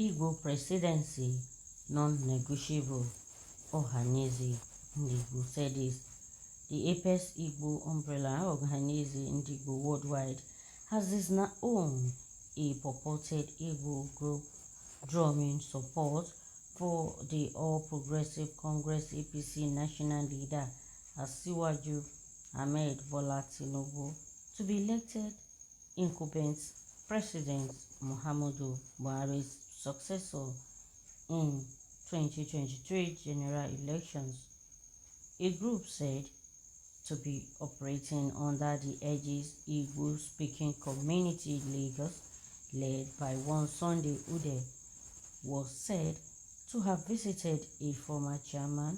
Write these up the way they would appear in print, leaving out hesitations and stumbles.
Igbo Presidency, non-negotiable. Ohanaeze Ndigbo said this. The Apex Igbo umbrella, Ohanaeze Ndigbo worldwide, has its own a purported Igbo group drawing support for the All Progressive Congress APC national leader Asiwaju Ahmed Bola Tinubu to be elected incumbent President Muhammadu Buhari's successor in 2023 general elections. A group said to be operating under the Aegis Igbo-speaking community Lagos, led by one Sunday Ude, was said to have visited a former chairman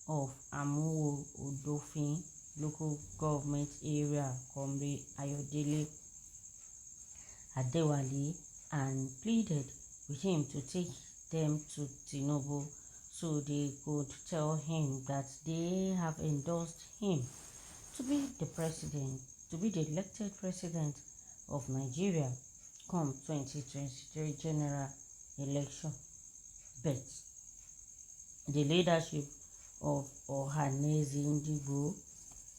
of Amuwo Odofin local government area, Comrade Ayodele Adewale, and pleaded with him to take them to Tinubu so they could tell him that they have endorsed him to be the elected president of Nigeria come 2023 general election. But the leadership of Ohanaeze Ndigbo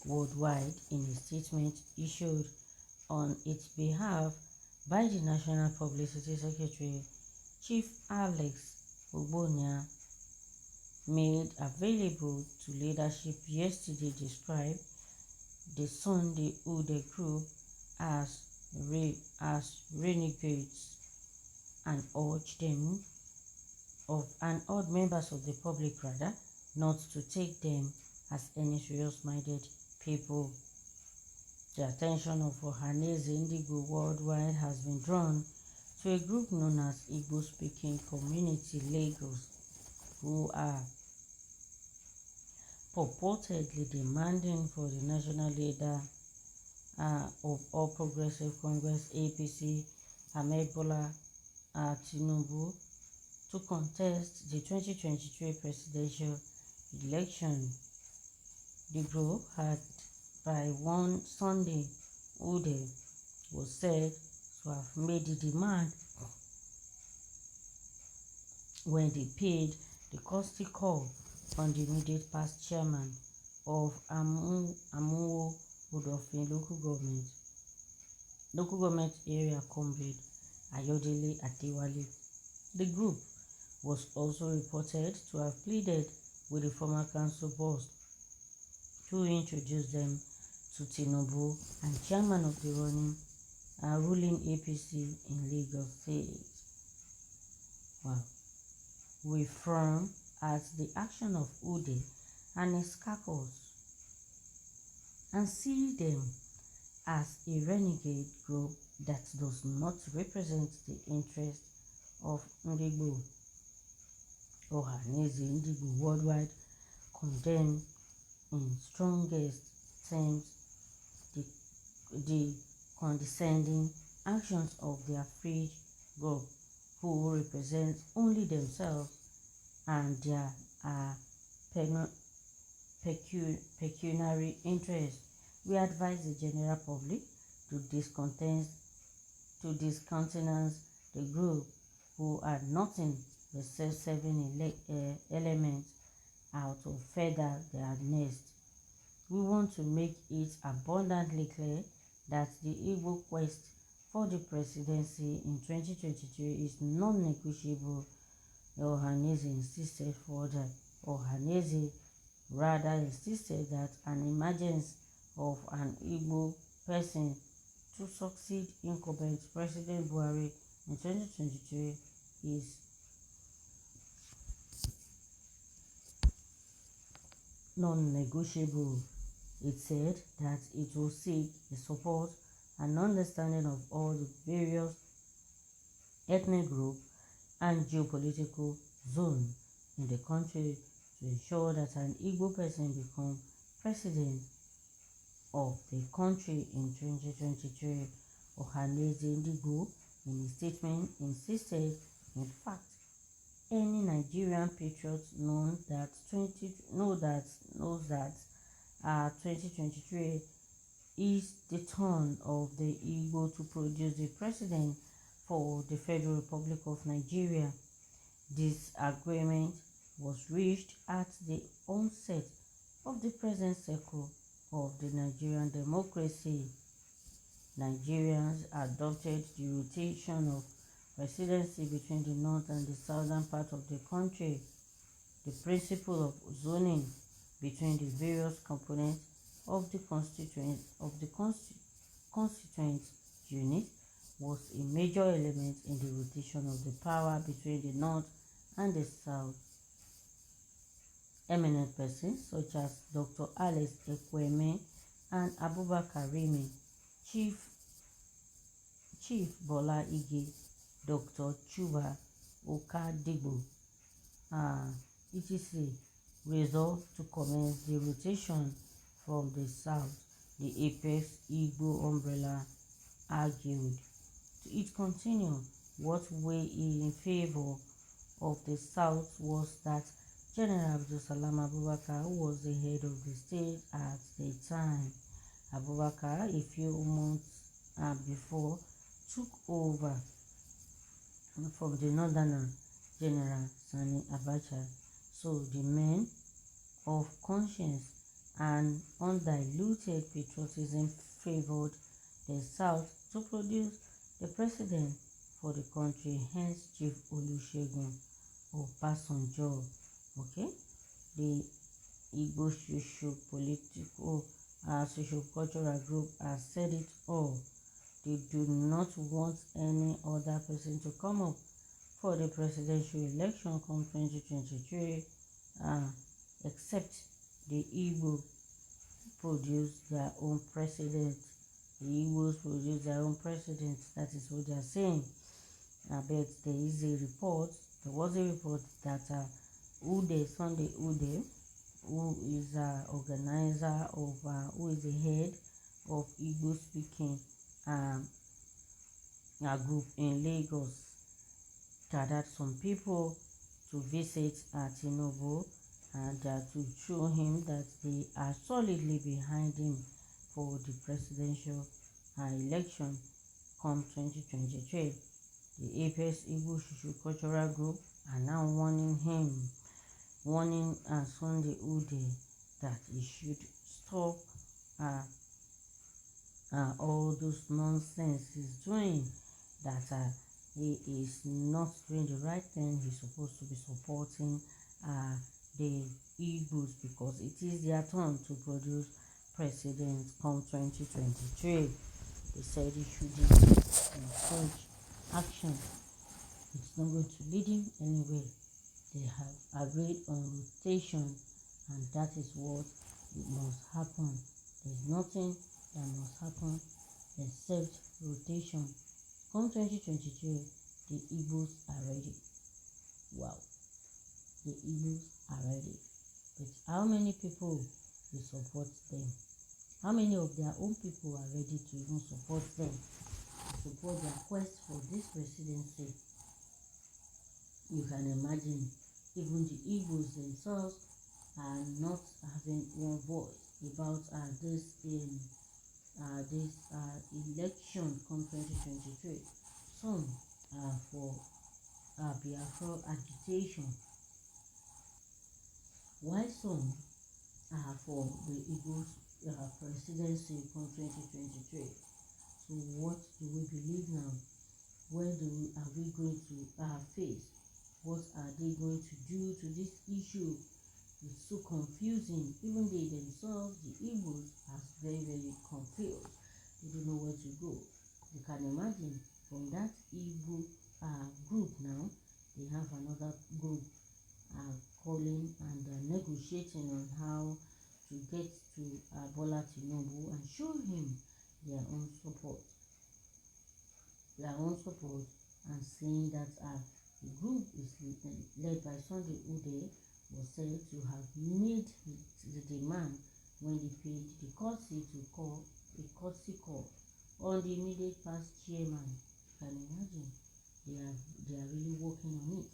worldwide, in a statement issued on its behalf by the National Publicity Secretary, Chief Alex Ogbonia, made available to leadership yesterday, described the Sunday Ude group as renegades and urged members of the public not to take them as any serious-minded people. The attention of Ohanaeze Ndigbo worldwide has been drawn to a group known as Igbo-speaking community Lagos, who are purportedly demanding for the national leader of All Progressive Congress APC, Ahmed Bola Tinubu, to contest the 2023 presidential election. The group had, by one Sunday Ude, was said to have made the demand when they paid the courtesy call on the immediate past chairman of Amuwo Odofin local government area, Comrade Ayodele Adewale. The group was also reported to have pleaded with the former council boss to introduce them to Tinubu and chairman of the ruling APC in Lagos State. Wow. We frown at the action of Ude and his caucus and see them as a renegade group that does not represent the interests of Ndigbo. Ohanaeze Ndigbo worldwide condemned in strongest terms the condescending actions of their free group, who represent only themselves and their pecuniary interests. We advise the general public to discountenance the group, who are nothing but self-serving elements out to feather their nest. We want to make it abundantly clear that the Igbo quest for the presidency in 2023 is non-negotiable. Ohanaeze insisted further. Ohanaeze rather insisted that an emergence of an Igbo person to succeed incumbent President Buhari in 2023 is non-negotiable. It said that it will seek the support and understanding of all the various ethnic groups and geopolitical zones in the country to ensure that an Igbo person becomes president of the country in 2023. Ohanaeze Ndigbo, in a statement, insisted, in fact, any Nigerian patriot knows that 2023 is the turn of the Igbo to produce the president for the Federal Republic of Nigeria. This agreement was reached at the onset of the present cycle of the Nigerian democracy. Nigerians adopted the rotation of presidency between the north and the southern part of the country. The principle of zoning between the various components of the constituent unit was a major element in the rotation of the power between the north and the south. Eminent persons such as Dr. Alex Ekweme and Abubakar Rimi, Chief Bola Ige, Dr. Chuba Okadigbo, etc. resolved to commence the rotation from the south. The apex Igbo umbrella argued to it continue. What weighed in favor of the south was that General Abdul Salam Abubakar, who was the head of the state at the time. Abubakar, a few months before, took over from the northerner General Sani Abacha. So the men of conscience and undiluted patriotism favored the south to produce the president for the country, hence Chief Olusegun Obasanjo. Okay, the Igbo socio-cultural group has said it all. They do not want any other person to come up for the presidential election come 2023, except the Igbo produce their own president. The Igbos produce their own president. That is what they are saying. But there was a report that Sunday Ude, who is an organizer of, who is the head of Igbo speaking a group in Lagos, gathered some people to visit Tinubu and to show him that they are solidly behind him for the presidential election come 2023. The Apex Igbo Cultural Group are now warning Sunday Ude that he should stop all those nonsense he's doing, that he is not doing the right thing. He's supposed to be supporting the Igbos because it is their turn to produce president come 2023. They said he should encourage action. It's not going to lead him anywhere. They have agreed on rotation, and that is what must happen. There's nothing that must happen except rotation. Come 2023, the Igbos are ready. Wow, the Igbos are ready. But how many people will support them? How many of their own people are ready to even support them, to support their quest for this presidency? You can imagine, even the Igbos themselves are not having one voice about this election come 2023. Some are for Biafra agitation, while some are for the Igbo's presidency come 2023. So what do we believe now? Where are we going to face? What are they going to do to this issue? It's so confusing. Even they themselves, the Igbos, are very, very confused. They don't know where to go. You can imagine from that Igbo group now, they have another group calling and negotiating on how to get to Bola Tinubu and show him their own support. And saying that the group is led by Sunday Ude was said to have made the demand when they paid the courtesy call on the immediate past chairman. You can imagine they are really working on it.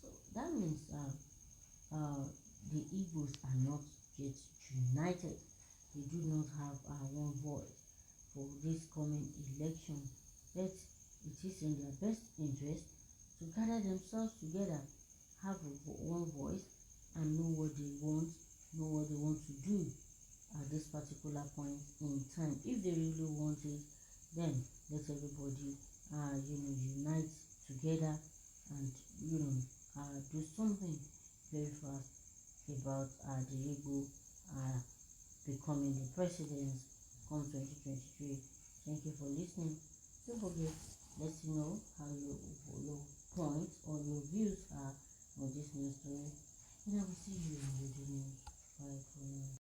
So that means the Igbos are not yet united. They do not have one voice for this coming election. But it is in their best interest to gather themselves together have one voice and know what they want, to do at this particular point in time. If they really want it, then let everybody unite together and do something very fast about the Igbo becoming the president come 2023. Thank you for listening. Don't forget, let me know how your points or your views are on this news story. And I will see you in the news. Bye for now.